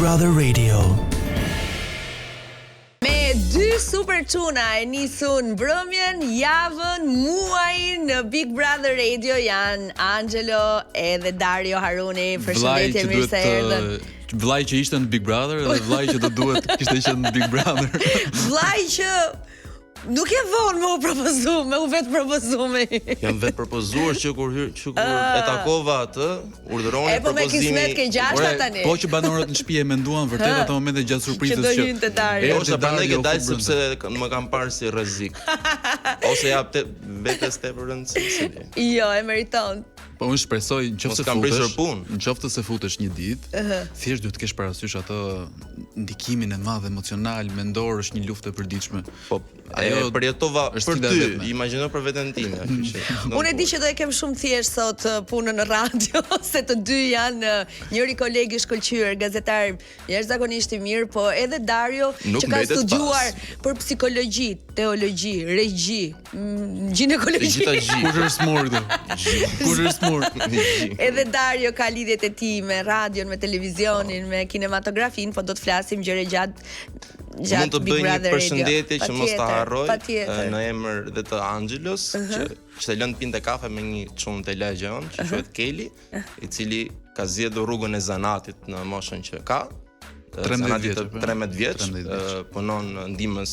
Brother Radio. Me dy super çuna e nisun mbrëmjen, javën, muajin në Big Brother Radio janë Angelo edhe Dario Haruni. Përshëndetje, mirë se erdhën. Vllai që ishte në Big Brother dhe vllai që do duhet kishte qenë në Big Brother. Vllai që nuk e vonë me u propozu, me u vetë propozume. Jam vetë propozuar që kur e takova atë, urdhëroni propozimin. Po me kismet ke gjashta tani. Po që banorët në shtëpi e menduan vërtet ato momente gjatë surprizës që do hynte Dario. Ose prandaj që dal sepse më kam parë si rrezik. Ose jap vetes tepër rëndësi. Jo, e meriton. Po unë shpresoj nëse se futesh një ditë, thjesht duhet të kesh parasysh atë ndikimin e madh emocional, mendor, është një luftë e përditshme. Po ajo përjetova për ty, imagjino për veten time. Unë e di që do e kem shumë thjesht sot punën në radio, se të dy janë njëri koleg i shkëlqyer, gazetar jashtëzakonisht i mirë, po edhe Dario që ka studiuar për psikologji, teologji, regji, ginekologji. Kush është smur këtu? Kush është smur? Edhe Dario ka lidhjet e tij me radion, me televizionin, me kinematografin, po do të flasim gjëre gjatë mund të bëj një përshëndetje që mos ta harroj në emër dhe të Angelos, që të lënë pinte kafe me një çunë të lagjon, që quhet Keli, i cili ka zgjedhur rrugën e zanatit në moshën që ka. 13 vjeç, punon ndihmës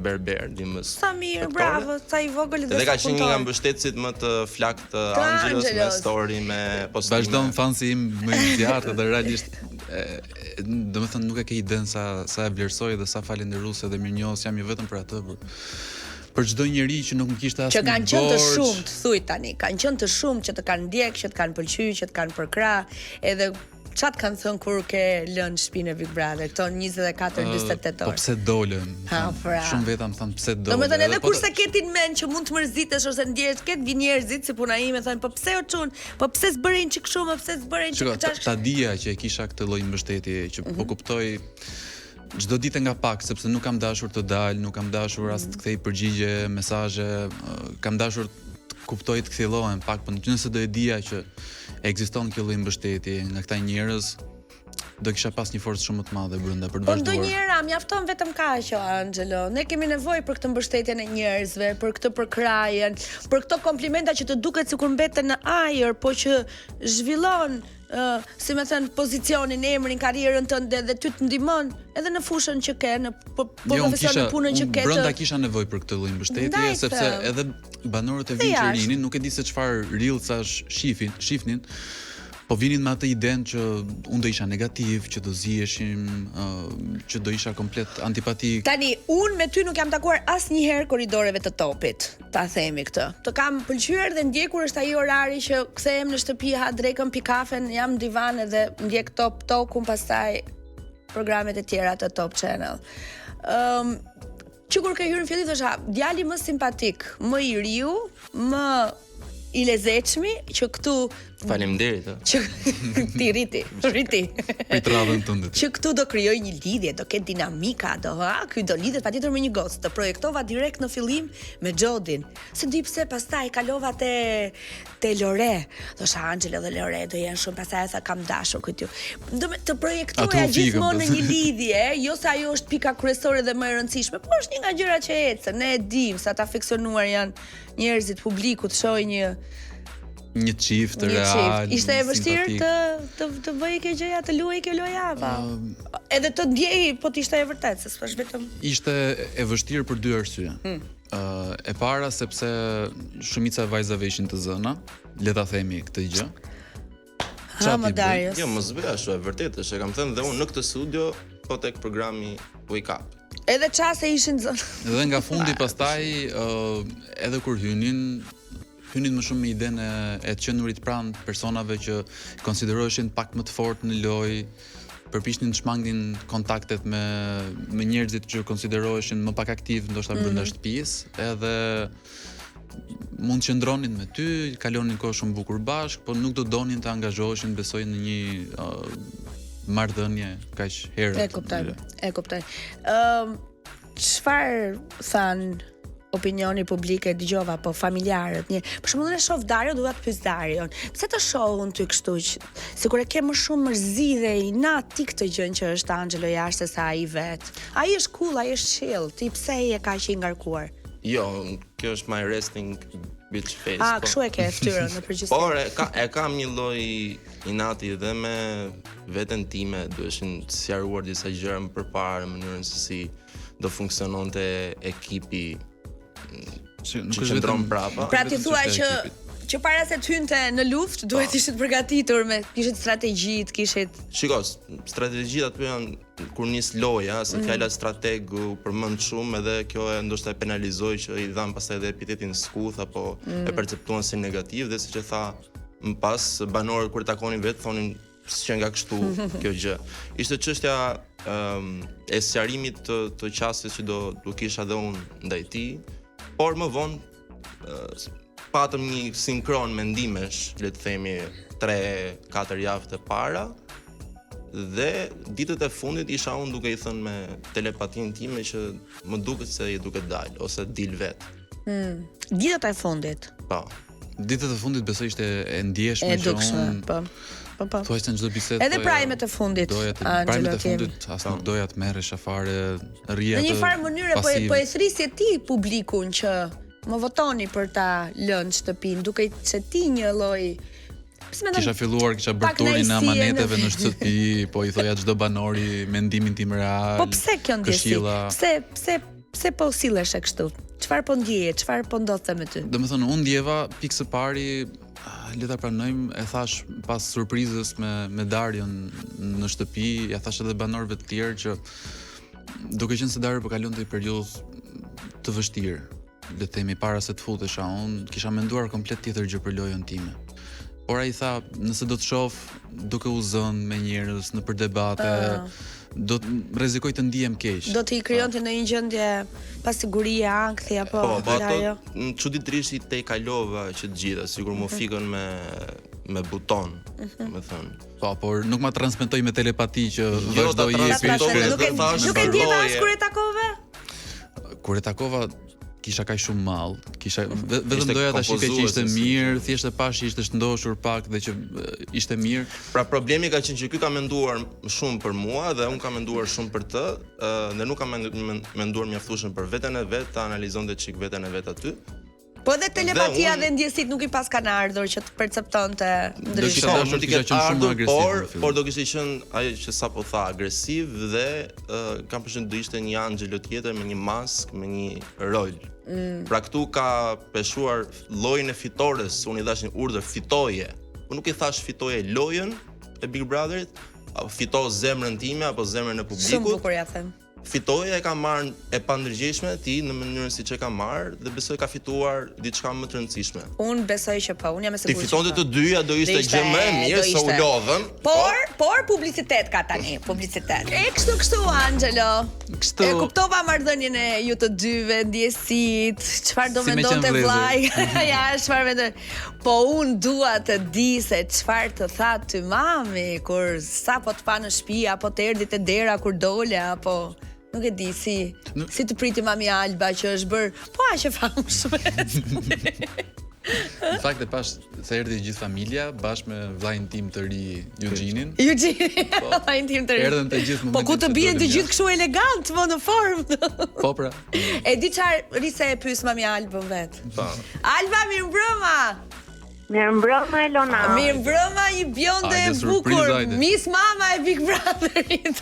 berber, ndihmës. Sa mirë, bravo, sa i vogël dhe sa ka qenë një nga mbështetësit më të flakt të Angelos me story, me postime. Vazhdon fansi im më i zjarrt dhe realisht domethënë nuk e ke iden sa e vlerësoj dhe sa falenderues dhe mirënjohës jam i vetëm për atë. Për çdo njeri që nuk më kishte asnjë që kanë qenë të shumt, thuj tani, kanë qenë të shumt që të kanë ndjek, që të kanë pëlqyer, që të kanë përkrah, edhe çat kanë thënë kur ke lënë shtëpinë e Big Brother, këto 24-48 orë. Po pse dolën? Shumë veta më thanë pse dolën. Domethënë edhe kur se ketin mend që mund të mërzitesh ose ndjesh, ket vi njerëzit si puna ime thonë, po pse o çun? Po pse s'bërin çik shumë, pse s'bërin çik çash? Ta dija që e kisha këtë lloj mbështetje që po kuptoj çdo ditë nga pak, sepse nuk kam dashur të dal, nuk kam dashur as të kthej përgjigje, mesazhe, kam dashur të kuptoj të kthjellohem pak, por nëse do e dija që ekziston kjo lloj mbështetje nga këta njerëz, do kisha pas një forcë shumë më të madhe brenda për të vazhduar. Po ndonjëherë mjafton vetëm kaq, Angelo. Ne kemi nevojë për këtë mbështetjen e njerëzve, për këtë përkrahjen, për këto komplimenta që të duket sikur mbeten në ajër, po që zhvillon si më thën pozicionin, emrin, karrierën tënde dhe ty të ndihmon edhe në fushën që ke, në profesionin punën që ke. Brenda kisha nevojë për këtë lloj mbështetje, sepse edhe banorët e Vinçerinin nuk e di se çfarë rillcash shifnin, po vinin me atë idenë që unë do isha negativ, që do ziheshim, që do isha komplet antipatik. Tani, unë me ty nuk jam takuar asnjëherë korridoreve të topit, ta themi këtë. Të kam pëlqyer dhe ndjekur është ai orari që kthehem në shtëpi, ha drekën, pi kafen, jam në divan dhe ndjek Top Talkun, pastaj programet e tjera të Top Channel. Që kur ke hyrë në fillim thosha, djali më simpatik, më i riu, më i lezetshmi që këtu. Faleminderit. Që ti riti. Për radhën tënde. Që këtu do krijoj një lidhje, do ketë dinamika, ky do lidhet patjetër me një gocë. Të projektova direkt në fillim me Xhodin. Se di pse pastaj kalova te Lore. Thosha Angelo dhe Lore do jenë shumë, pastaj tha kam dashur këtu. Do të projektoja gjithmonë në një lidhje, jo se ajo është pika kryesore dhe më e rëndësishme, por është një nga gjërat që ecën. Ne e dim sa të afeksionuar janë njerëzit, publiku të shohë një çift real. Ishte e vështirë të bëjë kjo gjëja, të luajë kjo lojë apo? Edhe të ndjej, po të ishte e vërtet, se s'është vetëm. Ishte e vështirë për dy arsye. E para sepse shumica e vajzave ishin të zëna, le ta themi këtë gjë. Darius. Jo, mos bëj ashtu, e vërtetë, e kam thënë dhe unë në këtë studio, po tek programi Wake Up. Edhe çase ishin zëna. Dhe nga fundi pastaj edhe kur hynin më shumë me idenë e të qenurit pranë personave që konsideroheshin pak më të fortë në lojë, përpiqnin të shmangnin kontaktet me njerëzit që konsideroheshin më pak aktiv, ndoshta brenda shtëpisë, edhe mund të qëndronin me ty, kalonin kohë shumë bukur bashkë, por nuk do donin të angazhoheshin, besoj në një marrëdhënie kaq herët. E kuptoj. Çfarë than opinioni publik e dëgjova, po familjarët. Për shembull, unë shoh Dario, dua të pyes Darion. Pse të shoh unë ty kështu që sikur e ke më shumë mërzi dhe inat ti këtë gjë që është Angelo jashtë se sa ai vet. Ai është cool, ai është chill. Ti pse je kaq i ngarkuar? Jo, kjo është my resting bitch face. Kështu e ke fytyrën në përgjithësi. Por e kam një lloj inati dhe me veten time, duheshin sqaruar disa gjëra më përpara në mënyrën se si do funksiononte ekipi nuk është vetëm brapa. Pra ti thua që para se të hynte në luftë duhet ishit përgatitur kishit strategjitë, kishit. Shiko, strategjitë aty janë kur nis loja, se fjala strategu përmend shumë edhe kjo ndoshta e penalizoi që i dhan pastaj edhe epitetin skuth apo e perceptuan si negativ dhe siç e tha më pas banorët kur takonin vet thonin që nga kështu kjo gjë. Ishte çështja e sqarimit të qasjes që do kisha dhe unë ndaj tij, por më vonë patëm një sinkron mendimesh, le të themi 3-4 javë të para, dhe ditët e fundit isha unë duke i thënë me telepatin time që më duket se i duket dalë ose dil vet. Ditët e fundit. Po. Ditët e fundit besoj ishte e ndjeshme që unë. Po. Thuaj se në çdo bisedë. Edhe prajmet e fundit. Prajmet e fundit as nuk doja të merresha fare rrjetë. Në një farë mënyrë po e thrisje ti publikun që më votoni për ta lënë shtëpinë, duke se ti një lloj kisha bërë turin në amaneteve në shtëpi, po i thoja çdo banori mendimin tim real. Po pse kjo ndjesi? Pse po sillesh kështu? Çfarë po ndjeje? Çfarë po ndodhte me ty? Domethënë unë ndjeva pikë së pari, le ta pranojmë, e thash pas surprizës me Darion në shtëpi, ja thash edhe banorëve të tjerë që duke qenë se Dario po kalonte një periudhë të vështirë, le të themi para se të futesha, unë kisha menduar komplet tjetër gjë për lojën time. Por ai tha, nëse do të shoh duke u zënë me njerëz në për debate, do të rrezikoj të ndihem keq. Do të i krijonte në një gjendje pasigurie, ankthi apo ajo. Po, çuditërisht i te kalova që të gjitha, sigur më fikën me buton, më thënë. Po, por nuk ma transmetoj me telepati që vazhdoi i peshkret. Nuk e ndjeva as kur e takove? Kur e takova kisha kaq shumë mall, vetëm doja ta shikoj që ishte mirë, thjesht e pash që ishte shëndoshur pak dhe që ishte mirë. Pra problemi ka qenë që ky ka menduar shumë për mua dhe unë kam menduar shumë për të, dhe nuk kam menduar mjaftueshëm për veten e vet, ta analizonte çik veten e vet aty. Po dhe telepatia dhe ndjesit nuk i pas kanë ardhur që të perceptonte ndryshe. Mund të ketë ardhur, por do kishte qenë ajo që sapo tha agresiv dhe kam përshtypjen do ishte një Angelo tjetër me një mask, me një rol. Pra këtu ka peshuar llojin e fitores, unë i dash një urdhër fitoje. Po nuk i thash fitoje lojën e Big Brotherit, apo fito zemrën time apo zemrën e publikut. Shumë bukur ja them. Fitoja e ka marrë e pandërgjeshme ti në mënyrën siç e ka marrë dhe besoj ka fituar diçka më të rëndësishme. Unë besoj që po, unë jam e sigurt. Ti fitonte të dyja do ishte gjë më e mirë se u lodhën. Por publicitet ka tani, publicitet. Kështu Angelo. Kështu. E kuptova marrëdhënien e ju të dyve, ndjesit, çfarë do mendonte vllai. Ja, çfarë mendon. Po unë dua të di se çfarë të tha ty mami kur sapo të pa në shtëpi apo të erdhi te dera kur dole apo nuk e di si të priti mami Alba që është bër, po aq e famshme. Në fakt e pash se erdhi gjithë familja bashkë me vllajin tim të ri Euginin. Vllajin tim të ri. Erdhën të gjithë momentin. Po ku të bien të gjithë kështu elegant, më në formë. Po pra. E di çfarë rrise e pyes mami Albën vet. Po. Alba, mirëmbrëma. Mirëmbrëma Elona. Mirëmbrëma i bjonde e bukur, Miss Mama e Big Brotherit.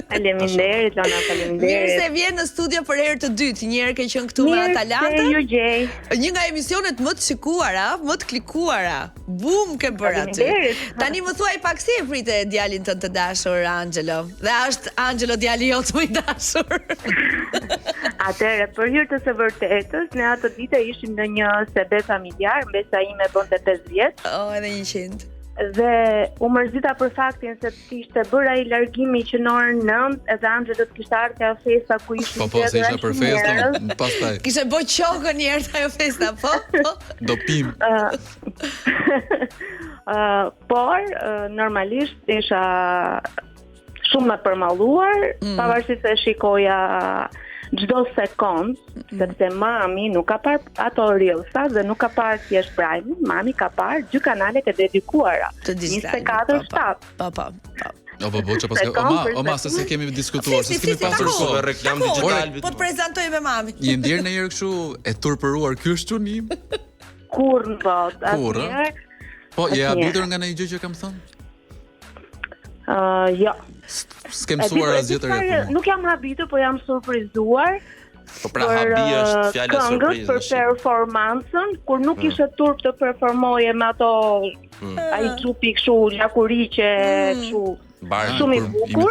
Faleminderit Elona, faleminderit. Mirë se vjen në studio për herë të dytë. Një herë ke qenë këtu me Atalanta. Mirë se ju gjej. Një nga emisionet më të shikuara, më të klikuara. Bum ke bërë aty. Tani më thuaj pak si e prite djalin tënd të dashur Angelo. Dhe është Angelo djali jot më i dashur. Atëherë, për hir të së vërtetës, ne atë ditë ishim në një sebe familjar, mbesa ime bënte 5 vjeç. Edhe 100. Dhe u mërzita për faktin se kishte bërë ai largimi që në orën 9, edhe Angelo do të kishte ardhur te ajo festa ku ishim. Po, se isha për festën, pastaj. Kishte bë qokën një herë te ajo festa, po. Do pim. Por normalisht isha shumë e përmalluar, pavarësisht se shikoja çdo sekond sepse mami nuk ka parë ato reelsa dhe nuk ka parë thjesht Prime, mami ka parë 2 kanalet e dedikuara. 24/7. Po. O çfarë paske oma se kemi diskutuar, se kemi pasur kohë reklam digital. Po të prezantoj me mami. Je ndier në herë kështu e turpëruar ky është çunim? Kur në botë, asnjëherë. Po, je habitur nga ndonjë gjë që kam thënë? Jo. S'kem mësuar asgjë të re. Nuk jam habitur, po jam surprizuar. Po pra habi është fjala surprizë. Për performancën, kur nuk ishe turp të performoje me ato ai trupi kështu lakuriqe kështu. Shumë i bukur.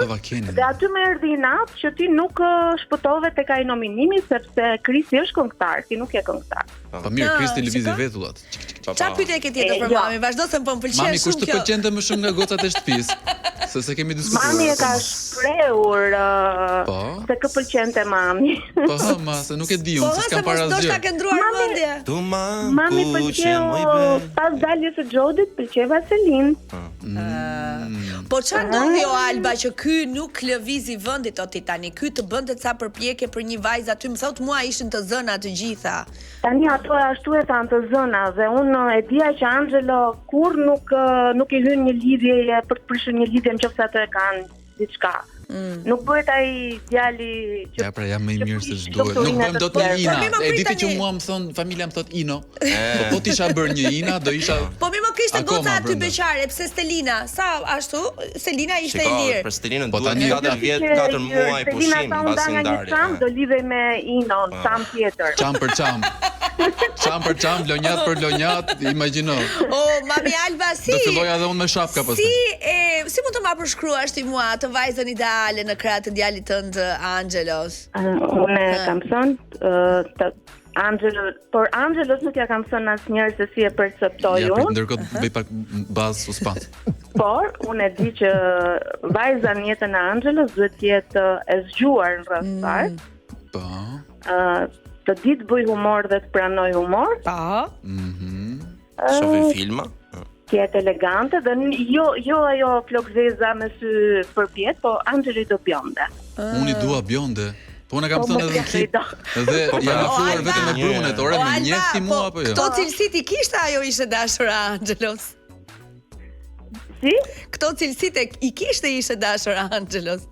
Dhe aty më erdhi i natë që ti nuk shpëtove tek ai nominimi sepse Krisi është këngëtar, ti nuk je këngëtar. Po mirë, Kristi lëvizi vetullat. Çfarë pyetje ke tjetër për mami? Vazhdo se më pëlqen shumë kjo. Mami kush të pëlqente më shumë nga gocat e shtëpisë? Se kemi diskutuar. Mami e ka shprehur se kë pëlqente mami. Po, se nuk e di unë, se s'kam para asgjë. Po, do të këndruar mendje. Mami pëlqeu pas daljes së Xhodit, pëlqeva Selin. Po çfarë ndodhi o Alba që ky nuk lëvizi vendit o Titani, ky të bënte ca përpjekje për një vajzë aty, më thot mua ishin të zëna të gjitha. Tani ato ashtu e thanë të zëna dhe unë e dija që Angelo kur nuk i hyn një lidhje për të prishur një lidhje nëse ato e kanë diçka. Nuk bëhet ai djali që ja pra jam më i mirë se ç'duhet. Nuk bëjmë dot një Ina. E di ti që mua më thon, familja më thot Ino. Po ti isha bërë një Ina, do isha. Po më kishte goca aty beqare, pse Stelina? Sa ashtu? Selina ishte e lirë. Për Stelinën duhet 4 vjet, 4 muaj pushim mbas ndarjes. Do lidhej me Inon, çam tjetër. Çam për çam. Çam për çam, lonjat për lonjat, imagjino. Mami Alba si? Do filloj edhe unë me shapka pastaj. Si mund të ma përshkruash ti mua të vajzën ideale në krah të djalit tënd Angelos? Unë kam thënë Angelos nuk ja kam thënë asnjëherë se si e perceptoj unë. Ja, ndërkohë bëj pak bazë suspans. Por unë e di që vajza në jetën e Angelos duhet të jetë e zgjuar në rreth. Po. Të ditë bëj humor dhe të pranoj humor. Po. Shofi filma. Tjetë elegante dhe jo ajo flokzeza me sy përpjet, po Angeli do bjonde. Unë i dua bjonde. Po unë kam thënë edhe në klip. Edhe jam afruar vetëm me brunet, ore më njeh ti mua apo jo? Këto cilësi ti kishte ajo ishte dashur Angelos? Si? Këto cilësi i kishte ishte dashur Angelos?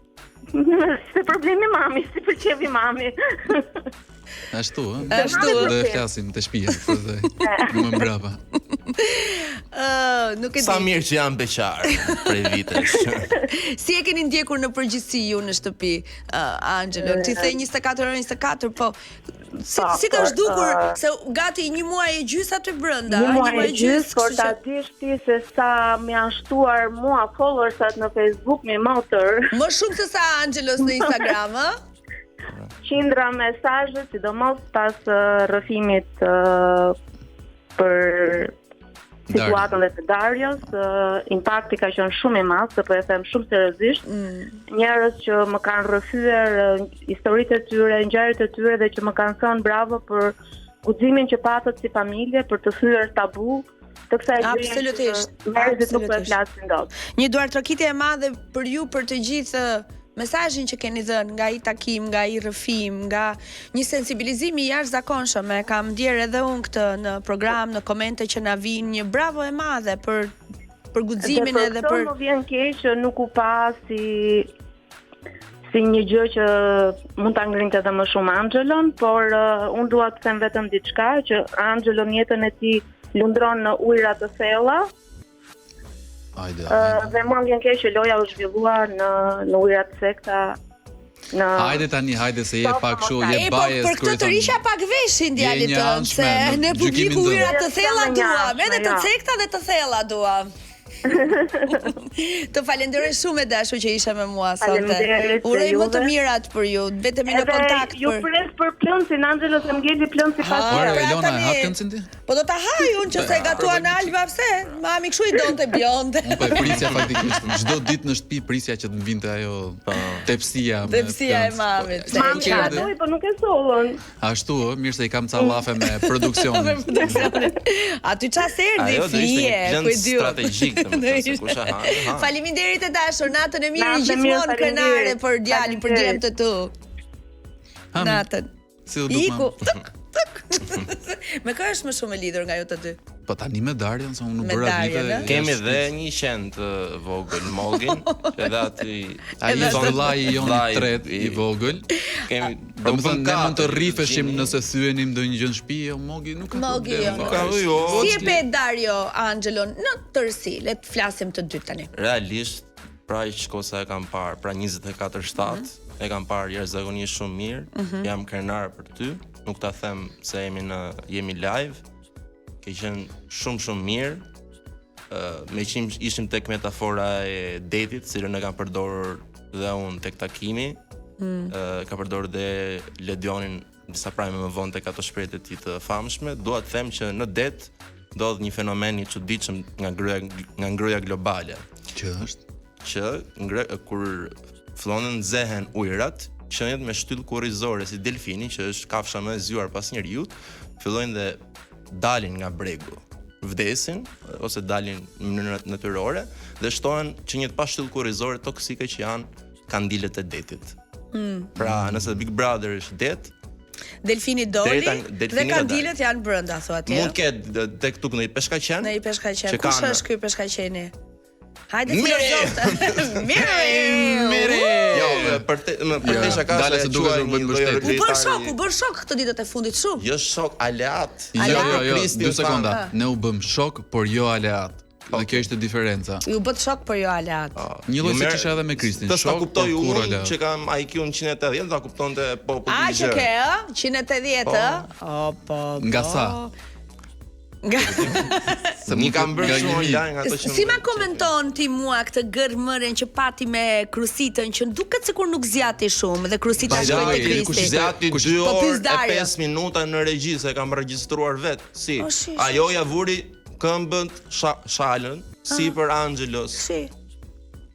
Se problemi mami, si pëlqevi mami. Ashtu, do e flasim të shtëpia, më mbrapa. Nuk e di. Sa mirë që jam beqar prej vitesh. Si e keni ndjekur në përgjithësi ju në shtëpi, Angelo? Ti the 24/24, po si ka zhdukur se gati një muaj e gjys aty brenda, një muaj e gjys, por ta dish ti se sa më janë shtuar mua followersat në Facebook me motor. Më shumë se sa Angelos në Instagram, ë? Qindra mesazhe, sidomos pas rrëfimit për situatën të Darios, impakti ka qenë shumë i madh, po e them shumë seriozisht. Njerëz që më kanë rrëfyer historitë e tyre, ngjarjet e tyre dhe që më kanë thënë bravo për guximin që patët si familje për të thyer tabu të kësaj gjëje. Absolutisht. Njerëzit nuk po e flasin dot. Një duartrokitje e madhe për ju për të gjithë mesazhin që keni dhënë nga i takim, nga i rrëfim, nga një sensibilizim i jashtëzakonshëm. E kam ndier edhe unë këtë në program, në komente që na vijnë, një bravo e madhe për guximin edhe për. Më vjen keq që nuk u pa si një gjë që mund ta ngrinte edhe më shumë Angelon, por unë dua të them vetëm diçka që Angelo në jetën e tij lundron në ujëra të thella. Dhe më vjen keq që loja u zhvillua në ujëra të sekta. Hajde tani, se je pak kështu, je bias. Për këtë të risha pak veshin djalit tënd, se në publiku ujëra të thella duam, edhe të sekta dhe të thella duam. Të falenderoj shumë e dashur që ishe me mua sot. Uroj më të mirat për ju, vetëm në kontakt. Ju pres për plëncin, Angelo se ngeli plënci pas. Elona, hap plëncin ti? Po do ta haj unë që se gatuan Alba, pse? Mami kështu i donte bjonde. Unë po e prisja faktikisht. Çdo ditë në shtëpi prisja që të vinte ajo tepsia me. Tepsia e mamit. Mami ka doj, po nuk e sollën. Ashtu, mirë se i kam ca llafe me produksionin. Aty çfarë erdhi fije, ku e di. Strategjik. Faleminderit e dashur, natën e mirë gjithmonë krenare për djalin, për djemt të tu. Natën. Si u duk Iku. Me kë është më shumë e lidhur nga ju të dy? Po tani me Darion, se unë nuk Me bëra Darion, vite. Kemi dhe një qend të vogël, Mogin, edhe aty Ai është vllai i Jonit i tretë i vogël. Kemi Domethënë ne mund të rrifeshim nëse thyenim ndonjë gjë në shtëpi, jo Mogi nuk ka Mogi, problem. jo, Nuk ka jo. Si e pe Dario Angelon në tërësi? Le të flasim të dy tani. Realisht, pra që kosa e kam parë, pra 24/7, e kam parë jashtëzakonisht shumë mirë, jam krenar për ty, nuk ta them se jemi live, ke qenë shumë mirë, me që ishim tek metafora e detit, cilën e kam përdorur dhe unë tek takimi, ka përdorur dhe Ledionin disa prajme më vonë tek ato shprehje të tij të famshme, dua të them që në det ndodh një fenomen i çuditshëm nga ngroja globale, Që është? që kur fillonin nxehen ujërat, qenjet me shtyllë kurrizore si delfini, që është kafsha më e zgjuar pas njeriut, fillojnë dhe dalin nga bregu, vdesin ose dalin në mënyrë natyrore dhe shtohen qenjet pa shtyllë kurrizore toksike që janë kandilet e detit. Pra, nëse Big Brother është det, Delfini doli dhe kandilet janë brenda, thua ti. mund ketë tek tuk në i peshkaqen. Në i peshkaqen. që Kush kanë- është ky peshkaqeni? Hajde Miri! filozoftë. Miri! Jo, për te shaka dale se dukesh u bën mbështetje. U bën shok këtë ditët e fundit shumë. Jo shok, aleat. Jo, Kristi 2 sekonda. Ne u bëm shok, por jo aleat. Dhe kjo ishte diferenca. Ju bët shok për jo aleat. Një lloj siç isha edhe me Kristin, Të sta shok, kuptoj por kur unë aleat. që kam IQ-n 180, ta kuptonte populli A i që gjerë. ke, ë? 180, ë? O, po. Nga sa? Nga Se Një kam bërë nga shumë një online nga ato që Si ma komenton ti mua këtë gërmëren që pati me Krusitën, që duket sikur nuk zjati shumë dhe Krusita Bajaj, shkoi te kush Kristi. Zjati 2 Po, orë pizdarja. e 5 minuta në regji, se e kam regjistruar vet. Si? O, shi. Ajo ja vuri këmbën shalën si për Angelos. Si.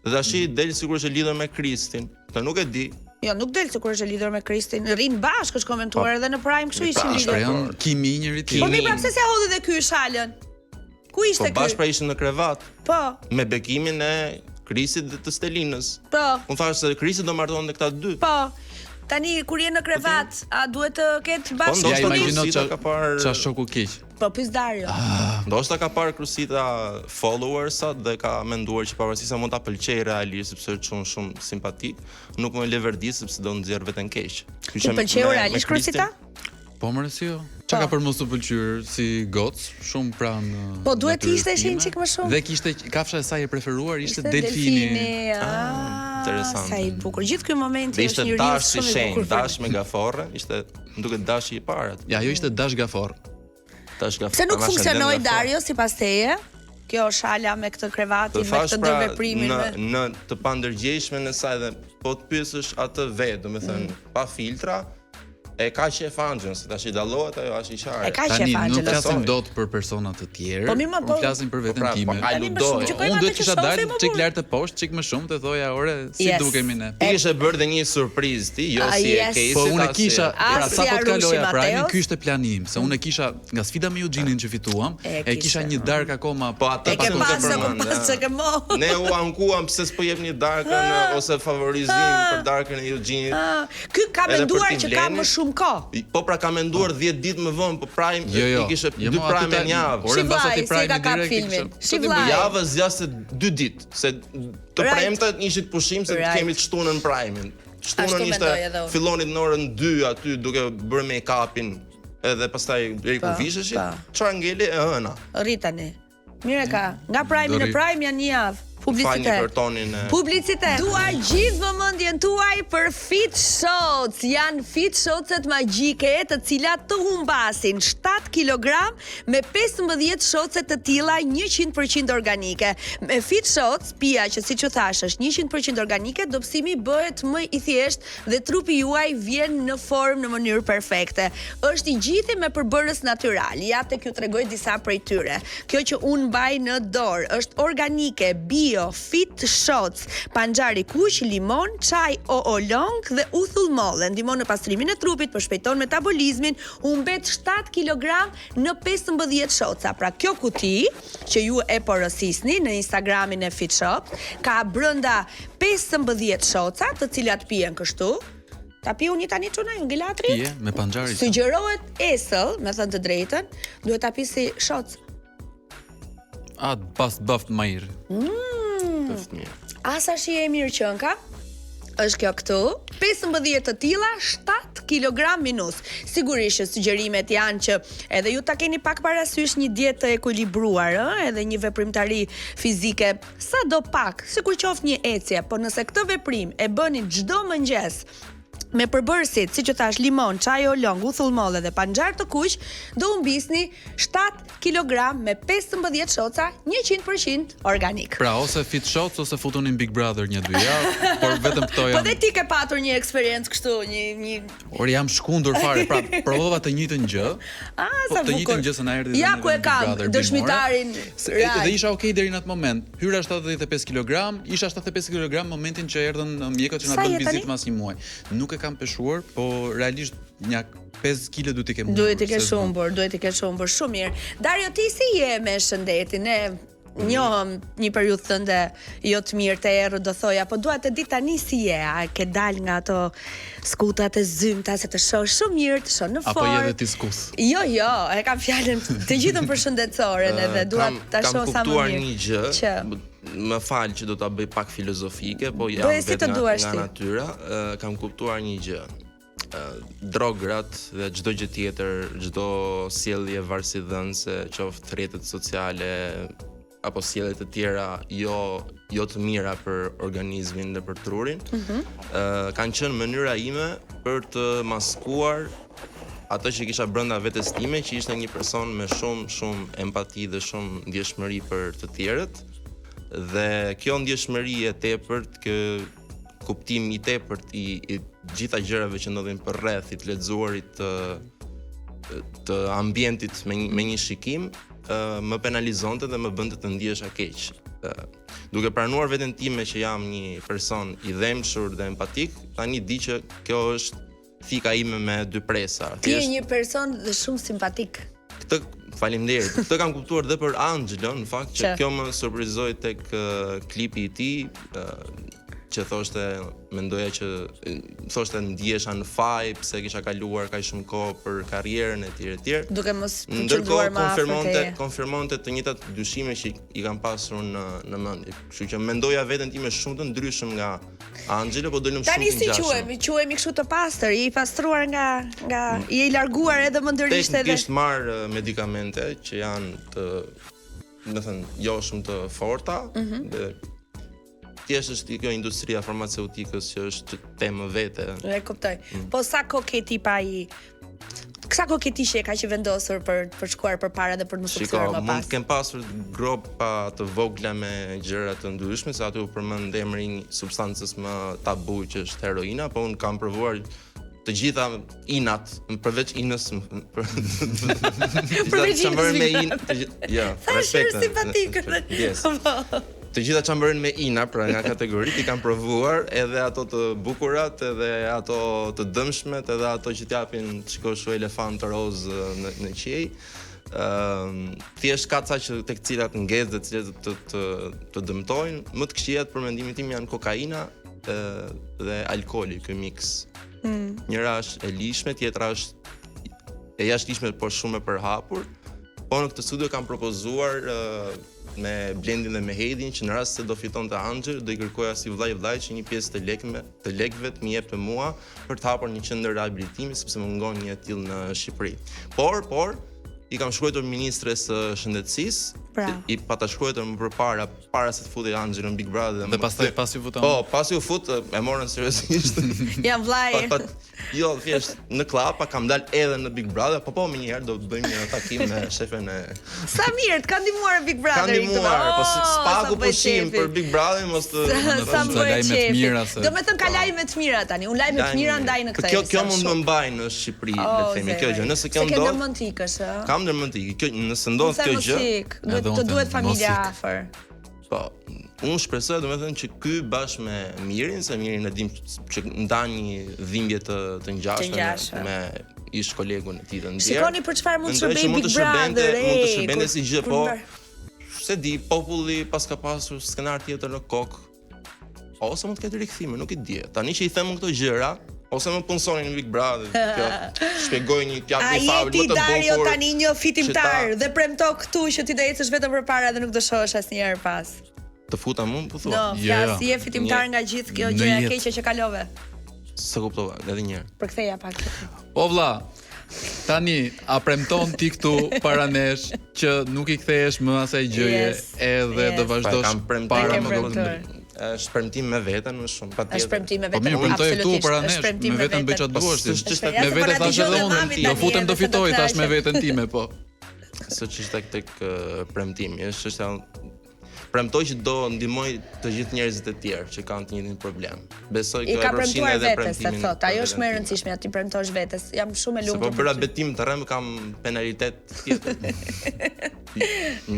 Dhe tash del sigurisht e lidhur me Kristin. Të nuk e di. Jo, nuk del sikur është e lidhur me Kristin. Rrin bashkë, është komentuar edhe në Prime, kështu ishin Pra lidhur. janë kimi njëri Po tjetrit. mi prapë se hodhi dhe ky shalën. Ku Po ishte bashkë ky? pra ishin në krevat Po, me bekimin e Krisit dhe të Stelinës. po, Unë thash se Krisi do martohen këta dy. po. Tani kur je në krevat, a duhet të ketë Po bashkë? Ja ndoshta imagjino Krusita ka parë ça shoku keq. Po pys Dario. Ndoshta ka parë Krusita followersat dhe ka menduar që pavarësisht sa mund ta pëlqej realisht sepse është shumë simpatik, nuk më le verdi sepse do nxjerr veten keq. Ti pëlqeu realisht Krusita? Po më rësi jo. Qa ka për mos të pëlqyer si gocë, shumë pranë. Po duhet natyrës ishte time. një çik më shumë. Dhe kishte kafsha e saj e preferuar ishte delfini. Interesante. Sa i bukur. Gjithë ky moment Dhe është ishte një rrjedhë dash i shumë i shenjtë, bukur. dash me gaforre, ishte më duket dashi i parë. Ja, ajo ishte Dash Gafor. Dash gaforre. Pse nuk funksionoi Dario sipas teje? Kjo shala me këtë krevatin, me këtë ndërveprimin në të pandërgjegjshme në saj dhe po të pyesësh atë vetë, domethënë pa filtra, e ka qef Angelën, se tash i dallohet ajo as i qarë. E ka Tani qef nuk Angelës. flasim dot për persona të tjerë. Po, mirë, po, flasim për veten pra, time. po, ai Tani më ludoj. shumë që kojmë Unë atë duhet që kisha shohim dalë më çik burr. lart të poshtë, çik më shumë, të thoja, ore, si Yes. dukemi ne. Ti kishe bërë dhe një surprizë ti, jo si e yes. Casey. Po unë kisha, pra As sa si po të kaloja Arushi Prime, Mateos. ky ishte plani im, se unë e kisha nga sfida me Euginin që fituam, E kisha kishe. një dark akoma. Po atë E ke nuk pas, përmend, pas që ke mo. Ne u ankuam pse s'po jepni darkën ose favorizim për darkën e Eugenit. Ky ka Edhe për menduar Tim që ka Leni. më shumë kohë. Po pra ka menduar 10 ditë më vonë, po Prime Jo. i kishe Jo, 2 mo, aty Prime ta- në javë. Ore, mbas Shivllaj, ati si e Prime ka kap direkt, filmin. kisha- Shivllaj. Javë zgjaste 2 ditë, se të Right. premtet ishit pushim se Right. kemi të shtunën Prime-in. Ashtu Shtunën ishte mendoj edhe unë. fillonit në orën 2 aty duke bërë make-upin edhe pastaj deri ku Pa, visheshit. pa. Çfarë ngeli e hëna. Rrit tani. Mire ka. Nga Prime në Dori. Prime janë një javë. Falni Publicitet. për tonin e Publicitet. Duar gjithë vëmendjen tuaj për Fit Shots. Janë Fit Shotset magjike, të cilat të humbasin 7 kg me 15 shotse të tilla 100% organike. Me Fit Shots, pija që siç u thash është 100% organike, dobësimi bëhet më i thjeshtë dhe trupi juaj vjen në formë në mënyrë perfekte. Është i gjithë me përbërës natyral. Ja tek ju tregoj disa prej tyre. Kjo që unë mbaj në dorë është organike, bio, Fit Shots, panxhari kuq, limon, çaj oolong dhe uthull molle. Ndihmon në pastrimin e trupit, përshpejton metabolizmin, humbet 7 kg në 15 shotsa. Pra kjo kuti që ju e porosisni në Instagramin e Fit Shop ka brenda 15 shotsa, të cilat pihen kështu. Ta piu një tani çuna ju Gilatri? Pije me panxhari. Sugjerohet esëll, me thënë të drejtën, duhet ta pi si shoc. Pas bëft majir. Bëft mirë. Asa shi e mirë qënka, është kjo këtu, 15 të tilla, 7 kg minus. Sigurisht që sugjerimet janë që edhe ju ta keni pak parasysh një dietë të ekuilibruar, edhe një veprimtari fizike, sado pak, sikur qoftë një ecje, po nëse këtë veprim e bëni çdo mëngjes me përbërësit, si që thash, limon, çaj olong, uthull molle dhe panxhar të kuq, do humbisni 7 kg me 15 shoca 100% organik. Pra, ose fit shots ose futunin Big Brother 1-2 javë, por vetëm këto janë. Po dhe ti ke patur një eksperiencë kështu, një Or jam shkundur fare, pra provova të njëjtën gjë. Sa të njëjtën gjë se na erdhi. Ja ku e kam dëshmitarin. Dhe isha okay deri në atë moment. Hyra 75 kg, isha 75 kg momentin që erdhën mjekët që na bën vizitë mas një muaj. Nuk e kam peshuar, po realisht një 5 kg duhet i kem. Duhet i kesh humbur, shumë mirë. Dario, ti si je me shëndetin? Ne njohëm një periudhë thënde jo të mirë të errë, do thoja, po dua të di tani si je, a ke dal nga ato skutat e zymta se të shoh shumë mirë, të shoh në formë. Apo je edhe ti skus? Jo, e kam fjalën të gjithën përshëndetësoren edhe dua ta shoh sa më mirë. Kam kuptuar një gjë. Më fal që do ta bëj pak filozofike, po jam vetë nga natyra, kam kuptuar një gjë. Drograt dhe çdo gjë tjetër, çdo sjellje varësidhënëse, qoftë rrjetet sociale apo sjellje të tjera jo të mira për organizmin dhe për trurin, kanë qenë mënyra ime për të maskuar atë që kisha brenda vetes time, që ishte një person me shumë empati dhe shumë ndjeshmëri për të tjerët. Dhe kjo ndjeshmëri e tepërt, ky kuptim i tepërt i gjitha gjërave që ndodhin përreth, i të lexuarit të ambientit me një shikim, më penalizonte dhe më bënte të ndihesha keq. Duke pranuar veten time që jam një person i dhemshur dhe empatik, tani di që kjo është thika ime me dy presa. Ti je një person dhe shumë simpatik. Faleminderit. Këtë kam kuptuar dhe për Angelon, në fakt që kjo më surprizoi tek klipi i tij, që mendoja që thoshte ndihesha në faj pse kisha kaluar kaq shumë kohë për karrierën e tjerë. Duke mos qëndruar më afër. Konfirmonte të njëjtat dyshime që i kam pasur në mendje. Kështu që mendoja veten time shumë të ndryshëm nga Angelo, po dolëm shumë të ngjashëm. Tani si quhemi kështu të pastër, je i pastruar nga je i larguar edhe më ndërisht edhe. Teknikisht marr medikamente që janë do të thënë jo shumë të forta, dhe thjesht është kjo industria farmaceutikës që është temë vete. E kuptoj. Po sa kohë ke ti sa kohë ke ti që ka që vendosur për shkuar përpara dhe për të mos shkuar më pas? Mund të kem pasur gropa të vogla me gjëra të ndryshme, se aty u përmend emri një substancës më tabu që është heroina, po unë kam provuar të gjitha inat, përveç inës. Përveç inës. Ja, respekt. Simpatik. Të gjitha çambërën me ina, pra nga kategoritë, i kam provuar, edhe ato të bukurat, edhe ato të dëmshmet, edhe ato që t'japin shikosh elefant roz në qiej. Thjesht ka ca që tek cilat ngez dhe cilat të dëmtojnë. Më të këqijat për mendimin tim janë kokaina dhe alkooli, ky mix. Njëra është e lishme, tjetra është e jashtëlishme, por shumë e përhapur. Po në këtë studio kam propozuar me Blendin dhe me Hedin që në rast se do fitonte Angel, do i kërkoja si vllai që një pjesë të lekëve të më jepte mua për të hapur një qendër rehabilitimi, sepse më ngon një tillë në Shqipëri. Por i kam shkruar ministres së shëndetësisë, i pata shkruar më përpara, para se të futej Angel në Big Brother. Dhe pastaj pasi u futon. Po, pasi u fut, e morën seriozisht. Jam vllai. Jo, thjesht në klapa kam dalë edhe në Big Brother, po më njëherë do të bëjmë një takim me shefen e. Sa mirë, të ka ndihmuar Big Brother. Ka ndihmuar, po spaku pushim për Big Brother mos të sa bëj lajme të mira se. Do të thënë ka lajme të mira tani, unë lajme të mira ndaj në këtë. Kjo mund të më mbajë në Shqipëri, le të themi kjo gjë. Nëse kjo ndodh. Ke ndërmendikësh, ë? Kam ndërmendikë. Kjo nëse ndodh kjo gjë, të duhet familja afër. Po, unë shpresoj domethënë që ky bashkë me Mirin, se Mirin e dim që ndan një dhimbje të ngjashme me ish kolegun e tij të ndjer. Shikoni për çfarë mund të shërbejë Big Brother, mund të shërbente si gjë, po se di, populli pas ka pasur skenar tjetër në kokë. Ose mund të ketë rikthime, nuk e di. Tani që i them këto gjëra, Ose më punësoni në Big Brother. Kjo shpjegoj një fabulë më të bukur. A jeti Dario tani një fitimtar dhe premto këtu që ti do ecësh vetëm përpara dhe nuk do shohësh asnjëherë pas. Të futa mund, po thua. No, flas je fitimtar nga gjithë kjo gjë e keqe që kalove. S'e kuptova, edhe një herë. Përktheja pak. O vlla, tani a premton ti këtu para nesh që nuk i kthehesh më asaj gjëje edhe do vazhdosh para më është premtim me veten më shumë patjetër. Është premtim me Po veten. mirë, premtoj këtu para nesh, me veten bëj çfarë duash ti. Me veten thashë edhe unë, do futem do fitoj tash me veten time, po. Sot ç'është tek premtimi, është premtoj që do ndihmoj të gjithë njerëzit e tjerë që kanë të njëjtin problem. Besoj që ka premtuar vetes, se thot, ajo është më e rëndësishme, ti premtosh vetes. Jam shumë e lumtur. Po bëra betim të rrem kam penalitet tjetër.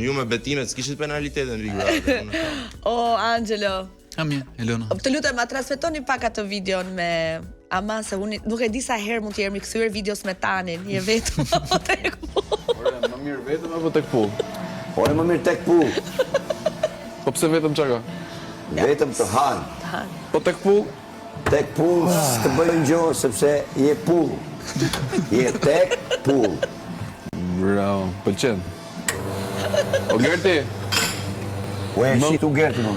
Ju me betimet s'kishit penalitet në Big Brother. O Angelo. Mirë, Elona. Të lutem, ma transmetoni pak atë videon me Aman, se unë nuk e di sa herë mund të jemi kthyer videos me Tanin. Je vetëm apo tek pull? Ore, më mirë vetëm apo tek pull? Ore, më mirë tek pull. Po pse vetëm çka? Vetëm të han. Po tek pull? Tek pull s'të bëjnë gjë sepse je pull. Je tek pull. Bravo, pëlqen. O Gerti, Ue, si tu Gerti më.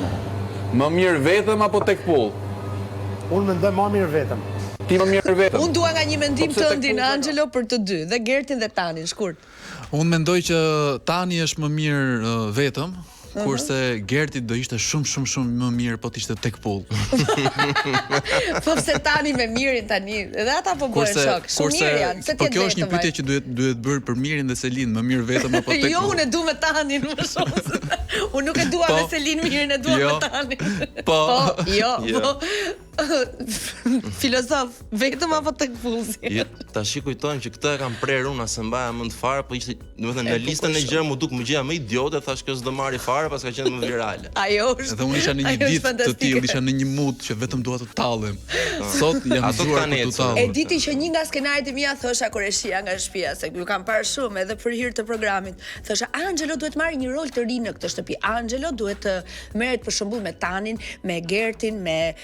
më mirë vetëm apo tek pull? Unë mendoj më mirë vetëm. Ti më mirë vetëm. Unë dua nga një mendim Po pse tek tëndin pull, Angelo për të dy, dhe Gertin dhe Tanin, shkurt. Unë mendoj që Tani është më mirë vetëm, kurse Gerti do ishte shumë më mirë po të ishte tek pull. Po pse Tani me mirin tani, edhe ata po bëhen shok. Shumë mirë janë, se ti po kjo është një pyetje që duhet bërë për Mirin dhe Selin, më mirë vetëm apo tek pull. Jo, unë e du me Tanin më shumë. Unë nuk e dua me Selin mirin, e dua me Tanin. Po, po. Filozof, vetëm apo tek pullsi? Tash kujtojmë që këtë e kam prerë unë as e mbaja mend fare, po ishte, domethënë në listën e gjërave më duk më gjëja më idiote, thash kjo s'do marri fare, pas ka qenë më virale. Ajo është. Edhe unë isha në një ditë të tillë, isha në një mood që vetëm dua të tallem. Sot jam zuar për të tallur. E diti që një nga skenaret e mia thosha kur e shija nga shtëpia, se ju kam parë shumë edhe për hir të programit. Thosha Angelo duhet marrë një rol të ri në këtë shtëpi. Angelo duhet të merret për shembull me Tanin, me Gertin, me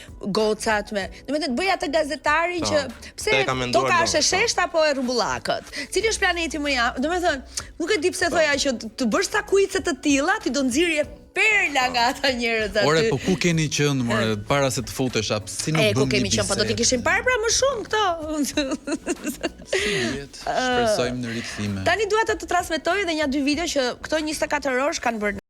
gocat, me, domethënë bëj atë gazetarin që pse toka është e sheshtë apo e rrumbullakët. Cili është planeti më jam? Domethënë, nuk e di pse thoja që të bësh sa kuice të tilla, ti do nxirje perla nga ata njerëz aty. Ore, po ku keni qenë more para se të futesh, si nuk bën. Ku kemi qenë, po do t'i kishim parë pra më shumë këto. Shpresojmë në rikthime. Tani dua të transmetoj edhe një 2 video që këto 24 orë kanë bërë